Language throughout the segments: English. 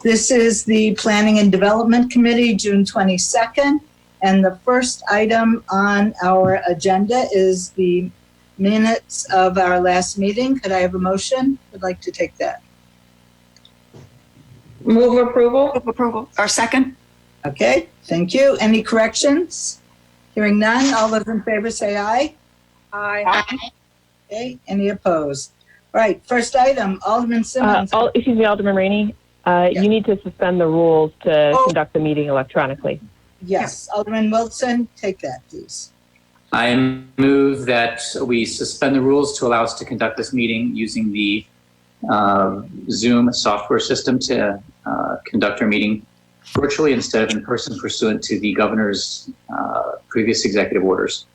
This is the Planning and Development Committee, June 22nd. And the first item on our agenda is the minutes of our last meeting. Could I have a motion? I'd like to take that. Move approval. Move approval. Or second? Okay, thank you. Any corrections? Hearing none, all those in favor say aye. Aye. Okay, any opposed? All right, first item, Alderman Simmons. Excuse me, Alderman Rainey. You need to suspend the rules to conduct the meeting electronically. Yes, Alderman Wilson, take that, please. I move that we suspend the rules to allow us to conduct this meeting using the Zoom software system to conduct our meeting virtually instead of in person pursuant to the governor's previous executive orders.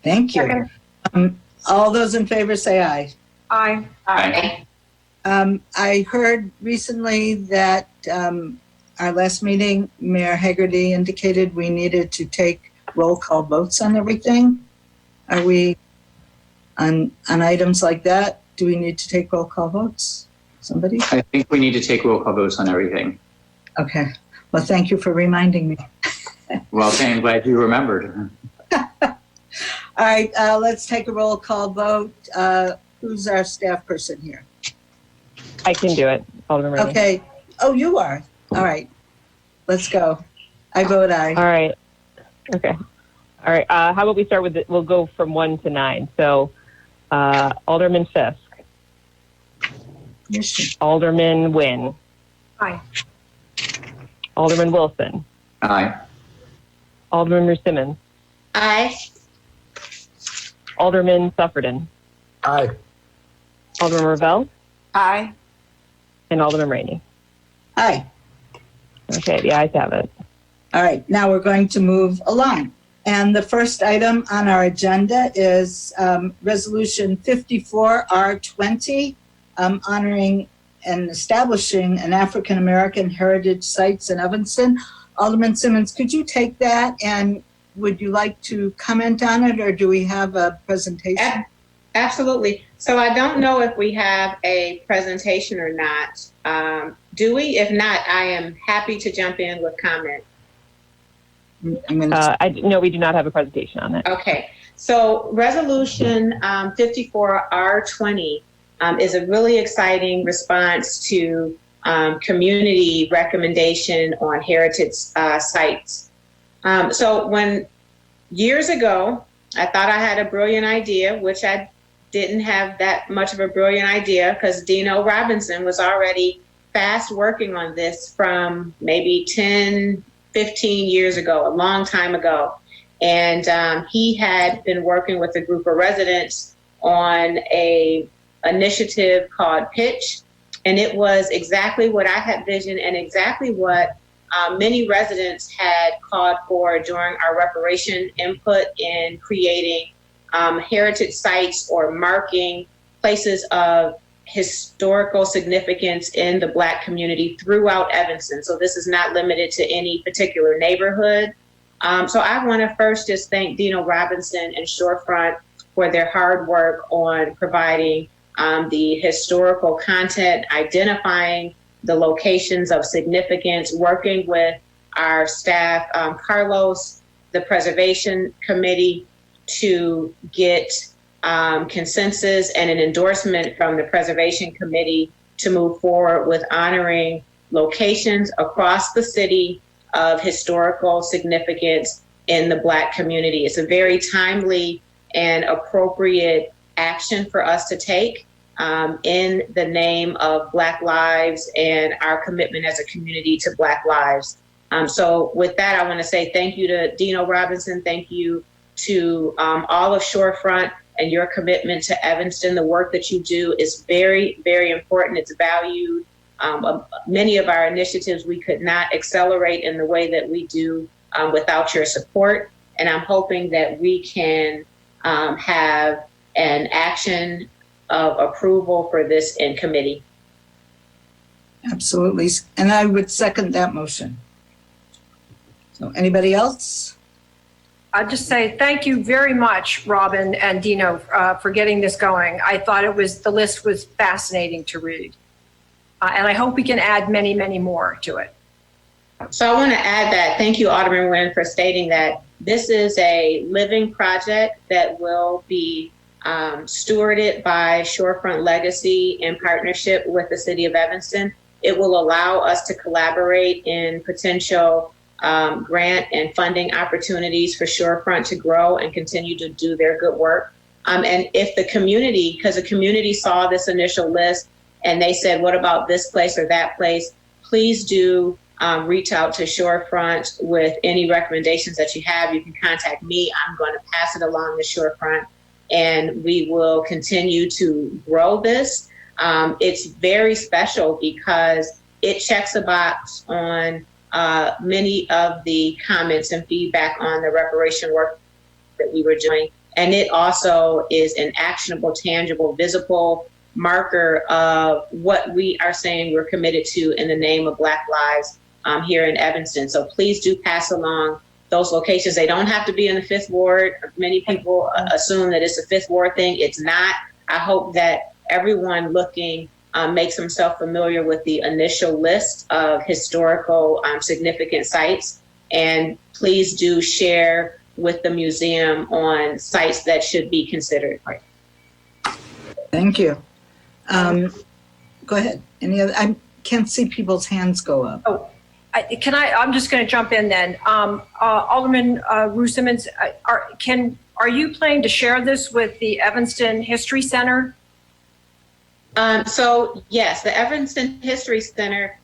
Thank you. All those in favor say aye. Aye. Aye. I heard recently that our last meeting, Mayor Hegarty indicated we needed to take roll call votes on everything. Are we on items like that? Do we need to take roll call votes? Somebody? I think we need to take roll call votes on everything. Okay. Well, thank you for reminding me. Well, okay, I'm glad you remembered. All right, let's take a roll call vote. Who's our staff person here? I can do it, Alderman Rainey. Okay. Oh, you are. All right. Let's go. I vote aye. All right. Okay. All right. How about we start with we'll go from 1 to 9. So Alderman Fisk. Yes. Alderman Nguyen. Aye. Alderman Wilson. Aye. Alderman Simmons. Aye. Alderman Suffredin. Aye. Alderman Ravel. Aye. And Alderman Rainey. Aye. Okay, the ayes have it. All right, now we're going to move along. And the first item on our agenda is Resolution 54R20, honoring and establishing an African American heritage sites in Evanston. Alderman Simmons, could you take that, and would you like to comment on it, or do we have a presentation? Absolutely. So I don't know if we have a presentation or not. Do we? If not, I am happy to jump in with comment. No, we do not have a presentation on it. Okay. So Resolution 54R20 is a really exciting response to community recommendation on heritage sites. So when years ago, I thought I had a brilliant idea, which I didn't have that much of a brilliant idea because Dino Robinson was already fast working on this from maybe 10, 15 years ago, a long time ago. And he had been working with a group of residents on a initiative called Pitch. And it was exactly what I had visioned and exactly what many residents had called for during our reparation input in creating heritage sites or marking places of historical significance in the Black community throughout Evanston. So this is not limited to any particular neighborhood. So I want to first just thank Dino Robinson and Shorefront for their hard work on providing the historical content, identifying the locations of significance, working with our staff, Carlos, the Preservation Committee, to get consensus and an endorsement from the Preservation Committee to move forward with honoring locations across the city of historical significance in the Black community. It's a very timely and appropriate action for us to take in the name of Black lives and our commitment as a community to Black lives. So with that, I want to say thank you to Dino Robinson. Thank you to all of Shorefront and your commitment to Evanston. The work that you do is very, very important. It's valued. Many of our initiatives we could not accelerate in the way that we do without your support. And I'm hoping that we can have an action of approval for this in committee. Absolutely. And I would second that motion. So anybody else? I'd just say thank you very much, Robin and Dino, for getting this going. I thought the list was fascinating to read. And I hope we can add many, many more to it. So I want to add that, thank you, Alderman Nguyen, for stating that this is a living project that will be stewarded by Shorefront Legacy in partnership with the City of Evanston. It will allow us to collaborate in potential grant and funding opportunities for Shorefront to grow and continue to do their good work. And if the community, because the community saw this initial list and they said, what about this place or that place? Please do reach out to Shorefront with any recommendations that you have. You can contact me. I'm going to pass it along to Shorefront, and we will continue to grow this. It's very special because it checks a box on many of the comments and feedback on the reparation work that we were doing. And it also is an actionable, tangible, visible marker of what we are saying we're committed to in the name of Black lives here in Evanston. So please do pass along those locations. They don't have to be in the 5th Ward. Many people assume that it's a 5th Ward thing. It's not. I hope that everyone looking makes himself familiar with the initial list of historical significant sites. And please do share with the museum on sites that should be considered. Thank you. Go ahead. Any other? I can't see people's hands go up. I'm just going to jump in then. Alderman Rue Simmons, are you planning to share this with the Evanston History Center? So yes, the Evanston History Center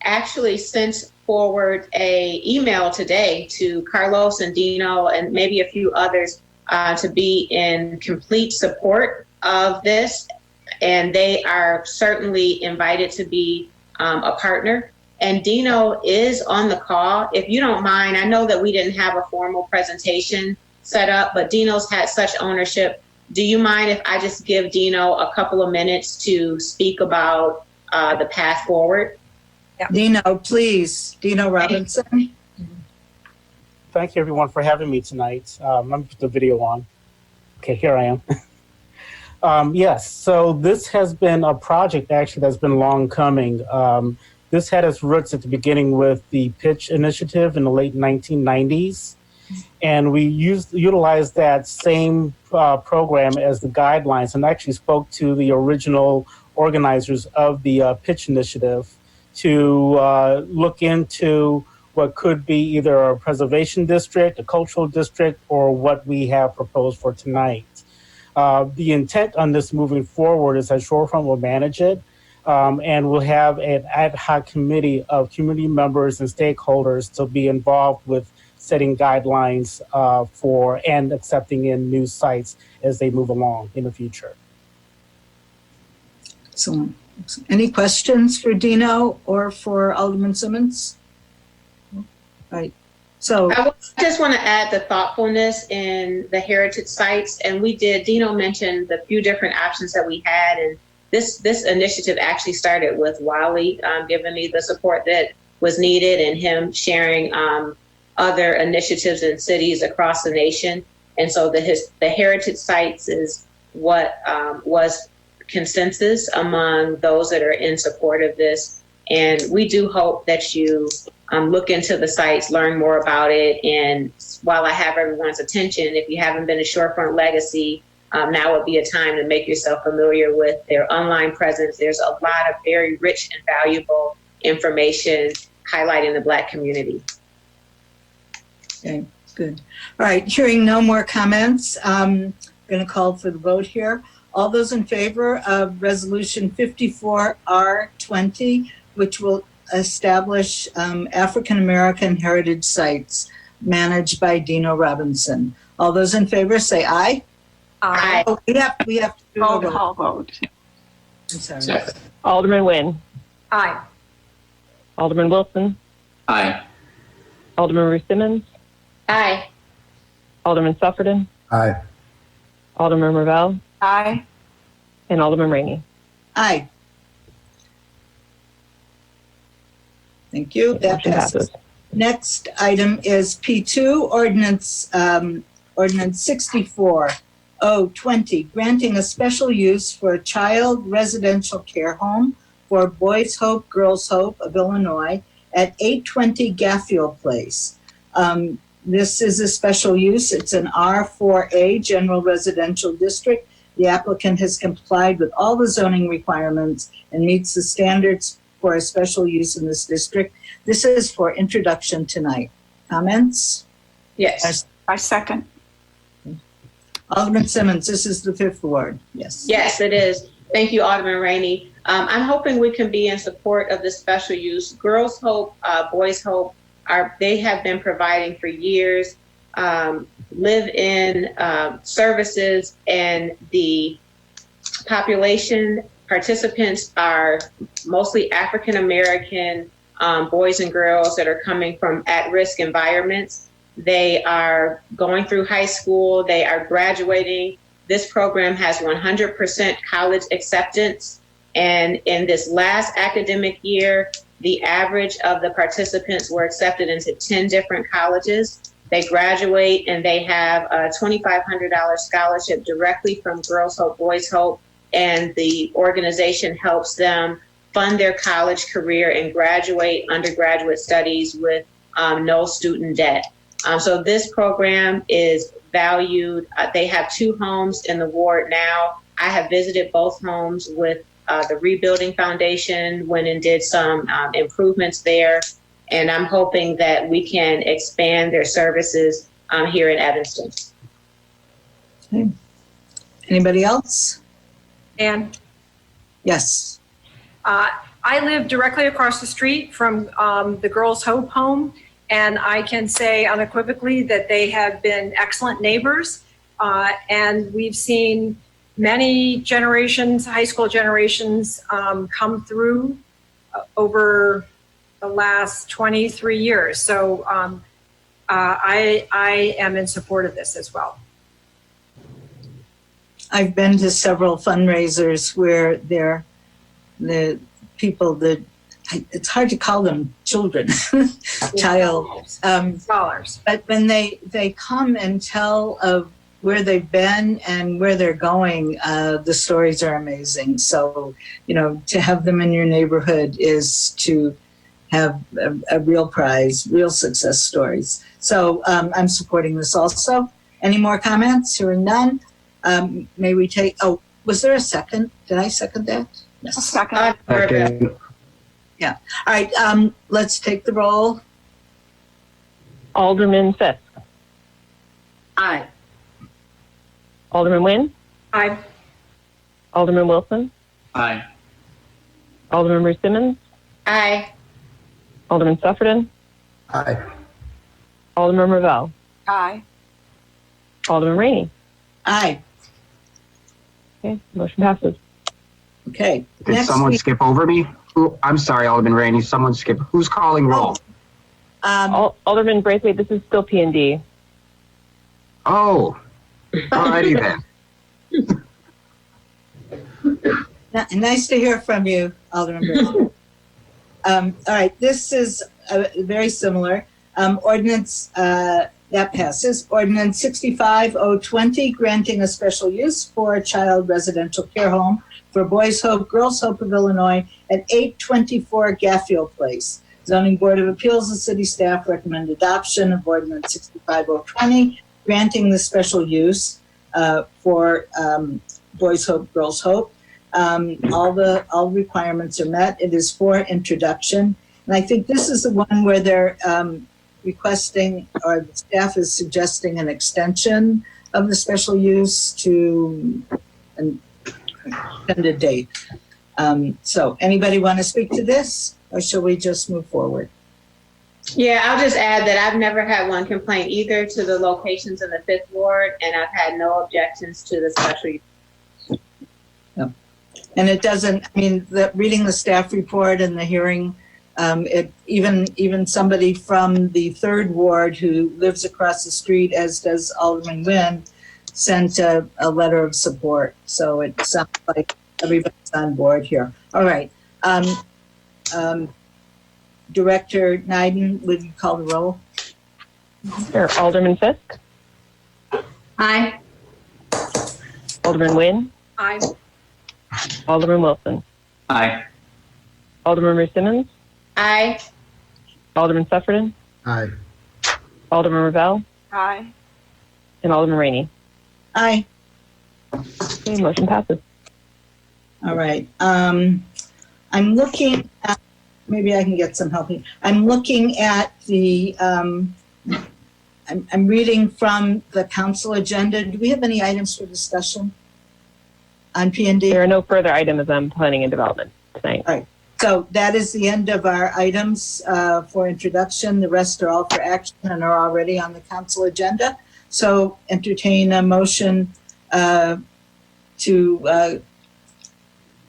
actually sent forward a email today to Carlos and Dino and maybe a few others to be in complete support of this. And they are certainly invited to be a partner. And Dino is on the call. If you don't mind, I know that we didn't have a formal presentation set up, but Dino's had such ownership. Do you mind if I just give Dino a couple of minutes to speak about the path forward? Yeah. Dino, please. Dino Robinson. Thank you, everyone, for having me tonight. Let me put the video on. Okay, here I am. Yes, so this has been a project actually that's been long coming. This had its roots at the beginning with the Pitch Initiative in the late 1990s. And we utilized that same program as the guidelines and actually spoke to the original organizers of the Pitch Initiative to look into what could be either a preservation district, a cultural district, or what we have proposed for tonight. The intent on this moving forward is that Shorefront will manage it, and we'll have an ad hoc committee of community members and stakeholders to be involved with setting guidelines for and accepting in new sites as they move along in the future. Excellent. Any questions for Dino or for Alderman Simmons? Right. So I just want to add the thoughtfulness in the heritage sites. And Dino mentioned the few different options that we had. And this initiative actually started with Wally giving me the support that was needed and him sharing other initiatives in cities across the nation. And so the heritage sites is what was consensus among those that are in support of this. And we do hope that you look into the sites, learn more about it. And while I have everyone's attention, if you haven't been to Shorefront Legacy, now would be a time to make yourself familiar with their online presence. There's a lot of very rich and valuable information highlighting the Black community. okay, good. All right, hearing no more comments, I'm going to call for the vote here. All those in favor of Resolution 54R20, which will establish African American heritage sites managed by Dino Robinson. All those in favor say aye. Aye. Oh, we have to do a Roll vote. call vote. I'm sorry. Second. Alderman Nguyen, Aye. Alderman Wilson, Aye. Alderman Rue Simmons, Aye. Alderman Sufferton, Aye. Alderman Ravel, Aye. and Alderman Rainey. Aye. Thank you. That Motion passes. Next item is P2, Ordinance 64-020, granting a special use for a child residential care home for Boys Hope, Girls Hope of Illinois at 820 Gaffield Place. This is a special use. It's an R4A General Residential District. The applicant has complied with all the zoning requirements and meets the standards for a special use in this district. This is for introduction tonight. Comments? Yes. I second. Alderman Simmons, this is the fifth ward. Yes. Yes, it is. Thank you, Alderman Rainey. I'm hoping we can be in support of this special use. Girls Hope, Boys Hope, they have been providing for years live-in services, and the population participants are mostly African American boys and girls that are coming from at-risk environments. They are going through high school. They are graduating. This program has 100% college acceptance. And in this last academic year, the average of the participants were accepted into 10 different colleges. They graduate and they have a $2,500 scholarship directly from Girls Hope, Boys Hope, and the organization helps them fund their college career and graduate undergraduate studies with no student debt. So this program is valued. They have 2 homes in the ward now. I have visited both homes with the Rebuilding Foundation, went and did some improvements there. And I'm hoping that we can expand their services here in Evanston. Okay. Anybody else? And Yes. I live directly across the street from the Girls Hope home, and I can say unequivocally that they have been excellent neighbors. And we've seen many generations, high school generations, come through over the last 23 years. So I am in support of this as well. I've been to several fundraisers where the people that it's hard to call them children, child. Scholars. But when they come and tell of where they've been and where they're going, the stories are amazing. So, to have them in your neighborhood is to have a real prize, real success stories. So I'm supporting this also. Any more comments? Hearing none. May we take, was there a second? Did I second that? Yes. Second. Yeah. All right. Let's take the roll. Alderman Fisk. Aye. Alderman Nguyen. Aye. Alderman Wilson. Aye. Alderman Bruce Simmons. Aye. Alderman Sufferton. Aye. Alderman Ravel. Aye. Alderman Rainey. Aye. Okay, motion passes. Okay. Did Next someone we- skip over me? I'm sorry, Alderman Rainey. Someone skipped. Who's calling roll? Alderman Braithwaite, this is still P&D. Oh, alrighty then. Nice to hear from you, Alderman Burke. All right, this is very similar. Ordinance that passes. Ordinance 65020, granting a special use for a child residential care home for Boys Hope, Girls Hope of Illinois at 824 Gaffield Place. Zoning Board of Appeals and city staff recommend adoption of Ordinance 65020, granting the special use for Boys Hope, Girls Hope. All requirements are met. It is for introduction. And I think this is the one where they're requesting, or the staff is suggesting, an extension of the special use to an extended date. So anybody want to speak to this, or shall we just move forward? Yeah, I'll just add that I've never had one complaint either to the locations in the 5th Ward, and I've had no objections to the special use. And it doesn't, reading the staff report and the hearing, even somebody from the 3rd Ward who lives across the street, as does Alderman Nguyen, sent a letter of support. So it sounds like everybody's on board here. All right. Director Neiden, would you call the roll? Sure. Alderman Fisk. Aye. Alderman Nguyen. Aye. Alderman Wilson. Aye. Alderman Simmons, Aye. Alderman Sufferton, Aye. Alderman Ravel, Aye. and Alderman Rainey. Aye. Okay, motion passes. All right. I'm looking at, maybe I can get some help here. I'm looking at the, I'm reading from the council agenda. Do we have any items for discussion on P&D? There are no further items on planning and development tonight. So that is the end of our items for introduction. The rest are all for action and are already on the council agenda. So entertain a motion to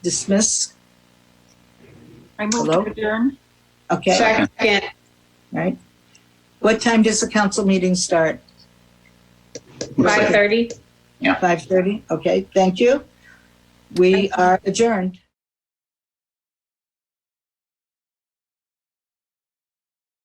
dismiss. I move Hello? to adjourn. Okay, Second. right. What time does the council meeting start? 5:30. 5:30? Okay, thank you. We are adjourned.